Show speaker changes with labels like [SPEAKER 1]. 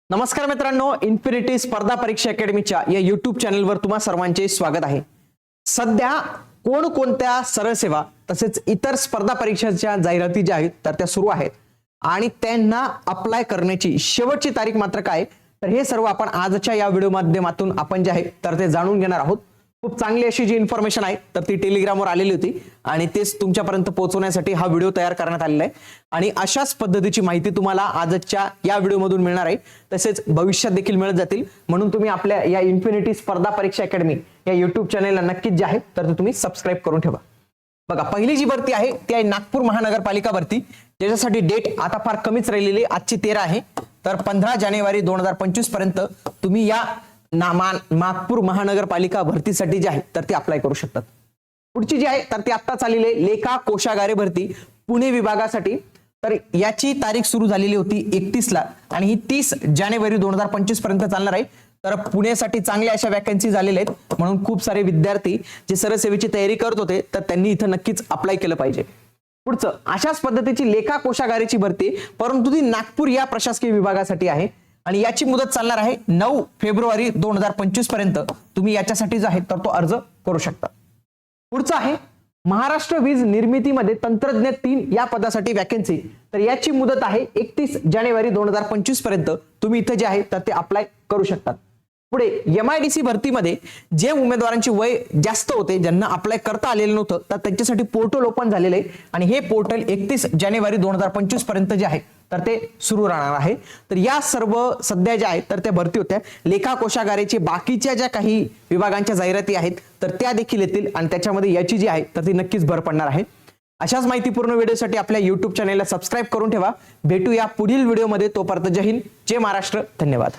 [SPEAKER 1] नमस्कार मित्रांनो, इन्फिनिटी स्पर्धा परीक्षा अकॅडमीच्या या युट्यूब चॅनलवर तुम्हा सर्वांचे स्वागत आहे। सध्या कोणकोणत्या सरळ सेवा तसेच इतर स्पर्धा परीक्षांच्या जाहिराती ज्या आहेत तर त्या सुरू आहेत आणि त्यांना अप्लाय करण्याची शेवटची तारीख मात्र काय, तर हे सर्व आपण आजच्या या व्हिडिओ माध्यमातून आपण जे आहे तर ते जाणून घेणार आहोत। खूप चांगली अशी जी इन्फॉर्मेशन आहे तर ती टेलिग्रामवर आलेली होती आणि तेच तुमच्यापर्यंत पोहोचवण्यासाठी हा व्हिडिओ तयार करण्यात आलेला आहे आणि अशाच पद्धतीची माहिती तुम्हाला आजच्या या व्हिडिओमधून मिळणार आहे, तसेच भविष्यात देखील मिळत जातील। म्हणून तुम्ही आपल्या या इन्फिनिटी स्पर्धा परीक्षा अकॅडमी या युट्यूब चॅनलला नक्कीच जे आहे तर तुम्ही सबस्क्राइब करून ठेवा। बघा, पहिली जी भरती आहे ती आहे नागपूर महानगरपालिका भरती, ज्याच्यासाठी डेट आता फार कमीच राहिलेली आहे। आजची 13 आहे, तर 15 जानेवारी 2025 पर्यंत तुम्ही या नागपूर महानगरपालिका भरतीसाठी जे आहे तर ते अप्लाय करू शकतात। पुढची जी आहे तर ती आत्ताच आलेली आहे लेखा कोषागारे भरती पुणे विभागासाठी। तर याची तारीख सुरू झालेली होती 31 ला आणि ही 30 जानेवारी 2025 पर्यंत चालणार आहे। तर पुण्यासाठी चांगल्या अशा वॅकन्सी झालेल्या आहेत, म्हणून खूप सारे विद्यार्थी जे सरळ सेवेची तयारी करत होते तर त्यांनी इथं नक्कीच अप्लाय केलं पाहिजे। पुढचं अशाच पद्धतीची लेखा कोषागारेची भरती, परंतु ती नागपूर या प्रशासकीय विभागासाठी आहे आणि याची मुदत चालणार आहे 9 फेब्रुवारी 2025 पर्यंत। तुम्ही याच्यासाठी जो आहे तर तो अर्ज करू शकता। पुढचं आहे महाराष्ट्र वीज निर्मितीमध्ये तंत्रज्ञ 3 या पदासाठी वॅकन्सी, तर याची मुदत आहे 31 जानेवारी 2025 पर्यंत। तुम्ही इथे जे आहे तर ते अप्लाय करू शकतात। पुढे MIDC भरतीमध्ये जे उमेदवारांची वय जास्त होते, ज्यांना अप्लाय करता आलेलं नव्हतं, तर त्यांच्यासाठी पोर्टल ओपन झालेलं आहे आणि हे पोर्टल 31 जानेवारी 2025 पर्यंत जे आहे तर ते सुरू राहणार आहे। तर या सर्व सध्या ज्या आहेत तर त्या भरती होत्या। लेखा कोषागारेचे बाकीच्या ज्या काही विभागांच्या जाहिराती आहेत तर त्या देखील येतील आणि त्याच्यामध्ये याची जी आहे तर ती नक्कीच भर पडणार आहे। अशाच माहितीपूर्ण व्हिडिओसाठी आपल्या युट्यूब चॅनलला सबस्क्राइब करून ठेवा। भेटूया पुढील व्हिडिओमध्ये, तोपर्यंत जय हिंद, जय महाराष्ट्र, धन्यवाद।